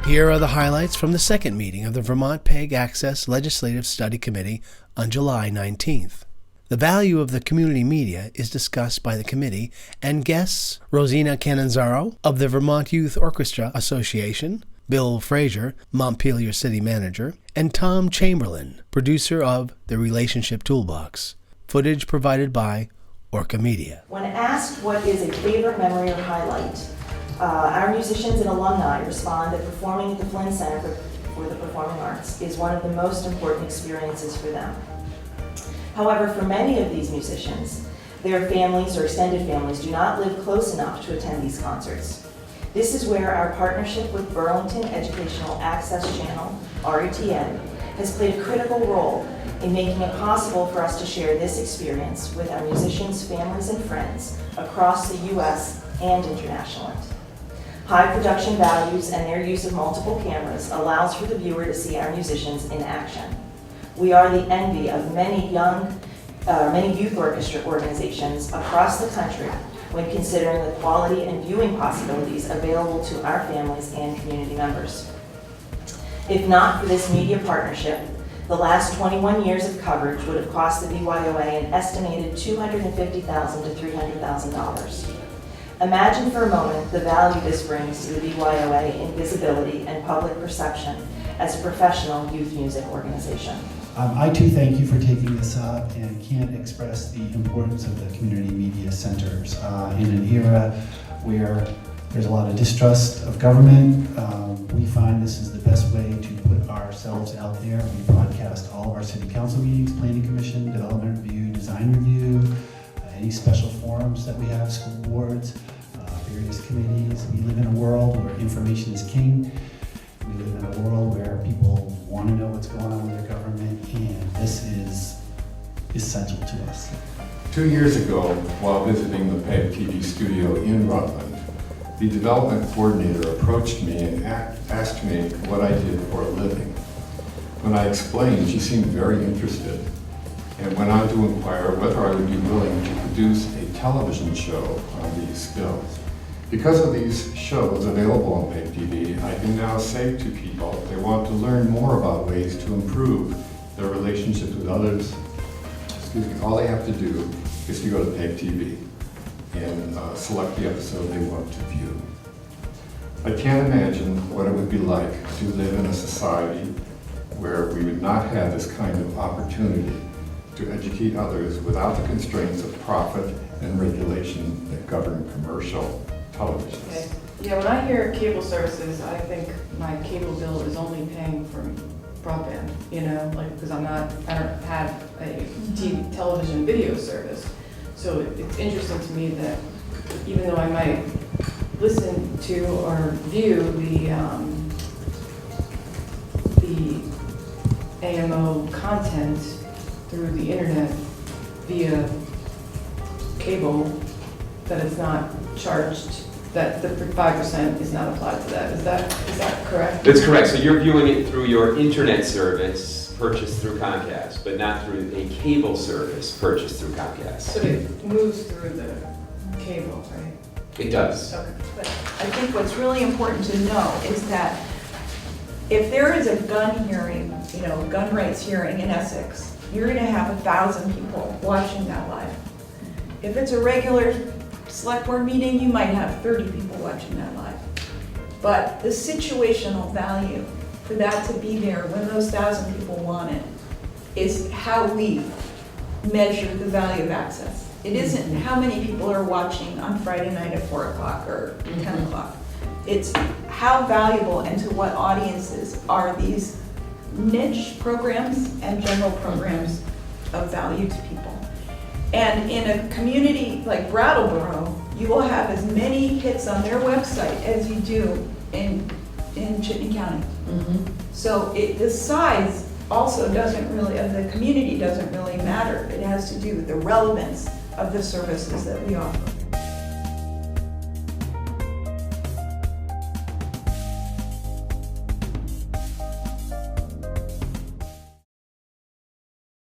Here are the highlights from the second meeting of the Vermont PEG Access Legislative Study Committee on July 19th. The value of the community media is discussed by the committee, and guests Rosina Cannizzaro of the Vermont Youth Orchestra Association, Bill Frazier, Montpelier City Manager, and Tom Chamberlain, producer of the Relationship Toolbox. Footage provided by ORCA Media. When asked what is a favorite memory or highlight, our musicians and alumni respond that performing at the Flynn Center for the Performing Arts is one of the most important experiences for them. However, for many of these musicians, their families or extended families do not live close enough to attend these concerts. This is where our partnership with Burlington Educational Access Channel, RETN, has played a critical role in making it possible for us to share this experience with our musicians, families, and friends across the U.S. and internationally. High production values and their use of multiple cameras allows for the viewer to see our musicians in action. We are the envy of many youth orchestra organizations across the country when considering the quality and viewing possibilities available to our families and community members. If not for this media partnership, the last 21 years of coverage would have cost the BYOA an estimated $250,000 to $300,000. Imagine for a moment the value this brings to the BYOA in visibility and public perception as a professional youth music organization. I too thank you for taking this up and can't express the importance of the community media centers. In an era where there's a lot of distrust of government, we find this is the best way to put ourselves out there. We broadcast all of our city council meetings, planning commission, development review, design review, any special forums that we have, school boards, various committees. We live in a world where information is king. We live in a world where people want to know what's going on with their government, and this is essential to us. 2 years ago, while visiting the PEG TV studio in Rutland, the development coordinator approached me and asked me what I did for a living. When I explained, she seemed very interested and went on to inquire whether I would be willing to produce a television show on these skills. Because of these shows available on PEG TV, I can now say to people if they want to learn more about ways to improve their relationships with others, all they have to do is to go to PEG TV and select the episode they want to view. I can't imagine what it would be like to live in a society where we would not have this kind of opportunity to educate others without the constraints of profit and regulation that govern commercial televisions. Okay. Yeah, when I hear cable services, I think my cable bill is only paying for broadband, because I don't have a television video service. So it's interesting to me that even though I might listen to or view the AMO content through the internet via cable, that it's not charged, that the 5% is not applied to that. Is that correct? That's correct. So you're viewing it through your internet service purchased through Comcast, but not through a cable service purchased through Comcast. So it moves through the cable, right? It does. Okay. But I think what's really important to know is that if there is a gun hearing, gun rights hearing in Essex, you're going to have 1,000 people watching that live. If it's a regular select board meeting, you might have 30 people watching that live. But the situational value for that to be there when those 1,000 people want it is how we measure the value of access. It isn't how many people are watching on Friday night at 4 o'clock or 10 o'clock. It's how valuable and to what audiences are these niche programs and general programs of value to people. And in a community like Brattleboro, you will have as many hits on their website as you do in Chittenden County. So the size also of the community doesn't really matter. It has to do with the relevance of the services that we offer.